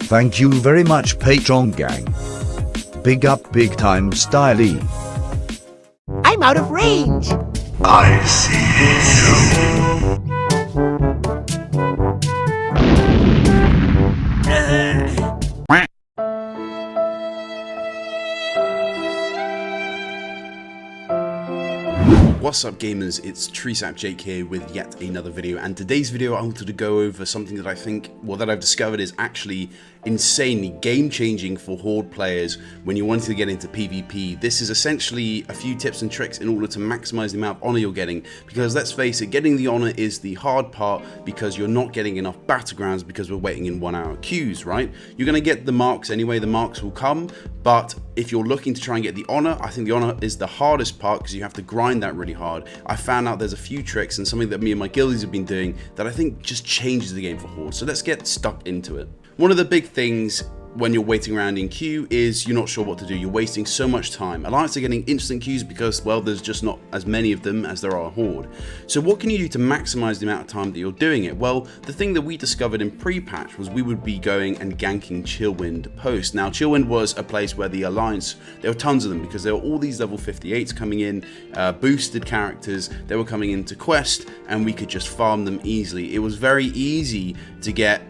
Thank you very much, Patreon gang. Big up, big time style-y. I'm out of range. I see you. What's up gamers, it's TreesapJake here with yet another video, and today's video I wanted to go over something that I think, well, that I've discovered is actually insanely game-changing for Horde players when you're wanting to get into PvP. This is essentially a few tips and tricks in order to maximize the amount of honor you're getting, because let's face it, getting the honor is the hard part because you're not getting enough battlegrounds because we're waiting in 1 hour queues, right? You're going to get the marks anyway, the marks will come, but if you're looking to try and get the honor, I think the honor is the hardest part because you have to grind that really hard. I found out there's a few tricks and something that me and my guildies have been doing that I think just changes the game for Horde. So let's get stuck into it. One of the big things when you're waiting around in queue is you're not sure what to do. You're wasting so much time. Alliance are getting instant queues because, well, there's just not as many of them as there are Horde. So what can you do to maximize the amount of time that you're doing it? Well, the thing that we discovered in pre-patch was we would be going and ganking Chillwind post. Now, Chillwind was a place where the Alliance, there were tons of them because there were all these level 58s coming in, boosted characters, they were coming into quest, and we could just farm them easily. It was very easy to get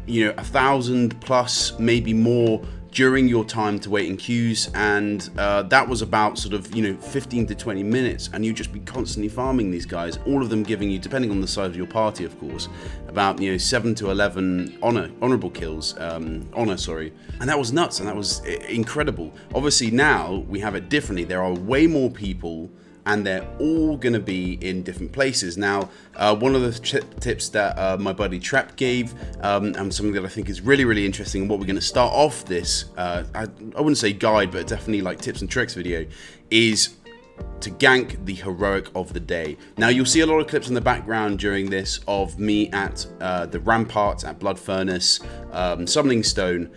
1,000 plus, maybe more, during your time to wait in queues, and that was about sort of 15 to 20 minutes, and you'd just be constantly farming these guys, all of them giving you, depending on the size of your party of course, about 7 to 11 honorable kills, and that was nuts, and that was incredible. Obviously now we have it differently. There are way more people and they're all going to be in different places. Now, one of the tips that my buddy Trap gave, and something that I think is really, really interesting, and what we're going to start off this, I wouldn't say guide, but definitely like tips and tricks video, is to gank the heroic of the day. Now, you'll see a lot of clips in the background during this of me at the ramparts, at Blood Furnace, Summoning Stone,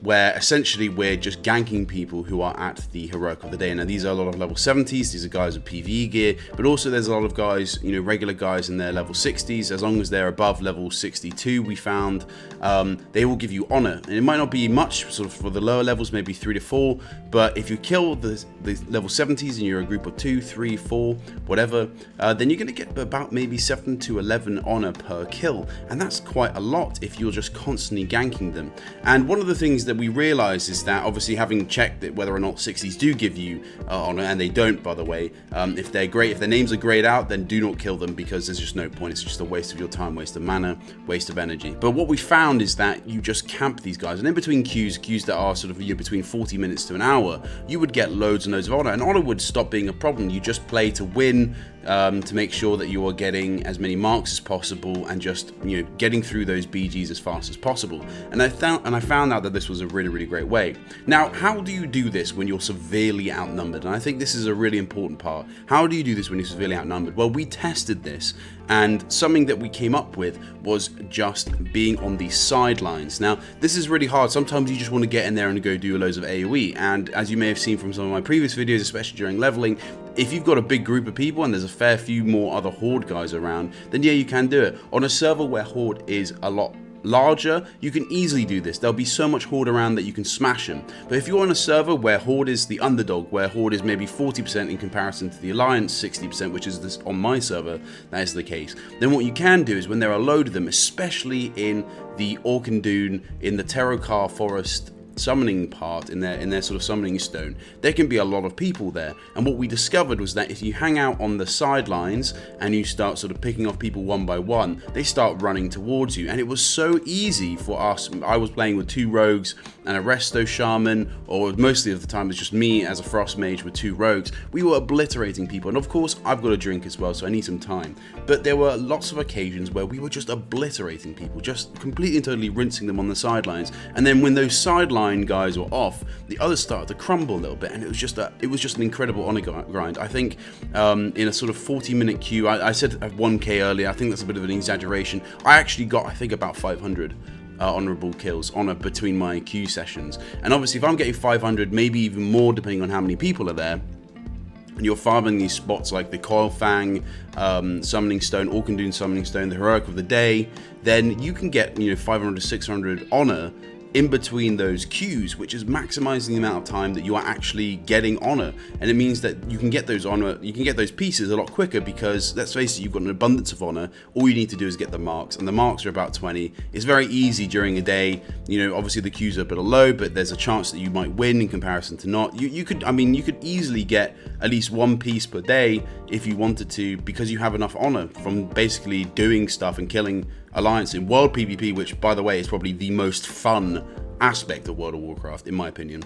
where essentially we're just ganking people who are at the heroic of the day. Now, these are a lot of level 70s, these are guys with PvE gear, but also there's a lot of guys, regular guys in their level 60s. As long as they're above level 62, we found, they will give you honor. And it might not be much, sort of for the lower levels, maybe 3 to 4, but if you kill the level 70s and you're a group of 2, 3, 4, whatever, then you're going to get about maybe 7 to 11 honor per kill. And that's quite a lot if you're just constantly ganking them. And one of the things that we realize is that, obviously, having checked that whether or not 60s do give you honor, and they don't, by the way, if they're great, if their names are grayed out, then do not kill them because there's just no point. It's just a waste of your time, waste of mana, waste of energy. But what we found is that you just camp these guys, and in between queues that are sort of between 40 minutes to an hour, you would get loads and loads of honor, and honor would stop being a problem. You just play to win, to make sure that you are getting as many marks as possible and just getting through those BGs as fast as possible. And I found out that this was a really, really great way. Now, how do you do this when you're severely outnumbered? And I think this is a really important part. How do you do this when you're severely outnumbered? Well, we tested this, and something that we came up with was just being on the sidelines. Now, this is really hard. Sometimes you just want to get in there and go do loads of AoE, and as you may have seen from some of my previous videos, especially during leveling, if you've got a big group of people and there's a fair few more other Horde guys around, then yeah, you can do it. On a server where Horde is a lot larger, you can easily do this. There'll be so much Horde around that you can smash them. But if you're on a server where Horde is the underdog, where Horde is maybe 40% in comparison to the Alliance, 60%, which is this on my server, that is the case, then what you can do is when there are a load of them, especially in the Orkandun, in the Terrorcar Forest summoning part, in their sort of summoning stone, there can be a lot of people there. And what we discovered was that if you hang out on the sidelines and you start sort of picking off people one by one, they start running towards you. And it was so easy for us. I was playing with 2 rogues and a resto shaman, or mostly of the time it's just me as a frost mage with 2 rogues. We were obliterating people, and of course I've got a drink as well, so I need some time. But there were lots of occasions where we were just obliterating people, just completely and totally rinsing them on the sidelines. And then when those sideline guys were off, the others started to crumble a little bit, and it was just an incredible honor grind. I think in a sort of 40-minute queue, I said 1k earlier, I think that's a bit of an exaggeration. I actually got, I think, about 500 honorable kills between my queue sessions. And obviously if I'm getting 500, maybe even more depending on how many people are there, and you're farming these spots like the Coil Fang, Summoning Stone, Orkandun Summoning Stone, the Heroic of the Day, then you can get 500 to 600 honor in between those queues, which is maximizing the amount of time that you are actually getting honor. And it means that you can get those honor, you can get those pieces a lot quicker, because let's face it, you've got an abundance of honor. All you need to do is get the marks, and the marks are about 20. It's very easy during a day. You know, obviously the queues are a bit low, but there's a chance that you might win in comparison to not. You could easily get at least one piece per day if you wanted to, because you have enough honor from basically doing stuff and killing Alliance in World PvP, which, by the way, is probably the most fun aspect of World of Warcraft, in my opinion.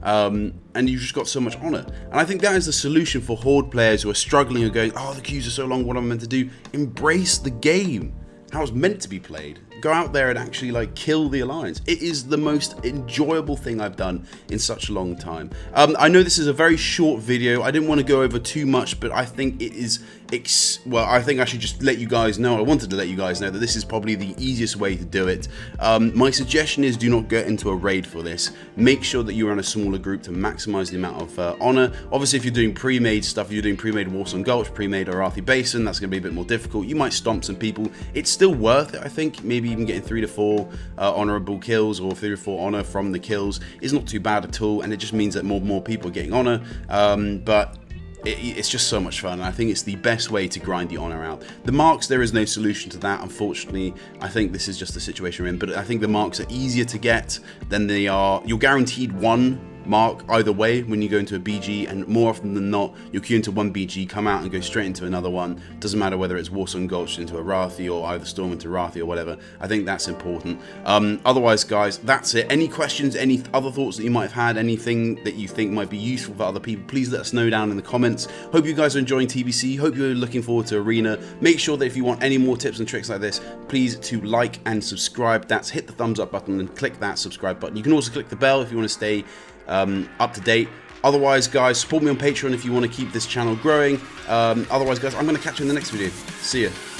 And you've just got so much honor. And I think that is the solution for Horde players who are struggling and going, oh, the queues are so long, what am I meant to do? Embrace the game, how it's meant to be played. Go out there and actually like kill the Alliance. It is the most enjoyable thing I've done in such a long time. I know this is a very short video. I didn't want to go over too much, but I think it is, well, I think I should just let you guys know. I wanted to let you guys know that this is probably the easiest way to do it. My suggestion is do not get into a raid for this. Make sure that you're in a smaller group to maximize the amount of honor. Obviously, if you're doing pre-made stuff, if you're doing pre-made Warsong Gulch, pre-made Arathi Basin, that's going to be a bit more difficult. You might stomp some people. It's still worth it, I think. Maybe even getting 3 to 4 honorable kills, or 3 to 4 honor from the kills is not too bad at all, and it just means that more people are getting honor. But it's just so much fun, and I think it's the best way to grind the honor out. The marks, there is no solution to that, unfortunately. I think this is just the situation we're in, but I think the marks are easier to get than they are. You're guaranteed one mark either way when you go into a BG, and more often than not, you'll queue into one BG, come out and go straight into another one. Doesn't matter whether it's Warsong Gulch into Arathi, or either Storm into Arathi, or whatever. I think that's important. Otherwise, guys, that's it. Any questions, any other thoughts that you might have had, anything that you think might be useful for other people, please let us know down in the comments. Hope you guys are enjoying TBC. Hope you're looking forward to Arena. Make sure that if you want any more tips and tricks like this, please to like and subscribe. That's hit the thumbs up button and click that subscribe button. You can also click the bell if you want to stay up to date. Otherwise, guys, support me on Patreon if you want to keep this channel growing. Otherwise, guys, I'm going to catch you in the next video. See ya.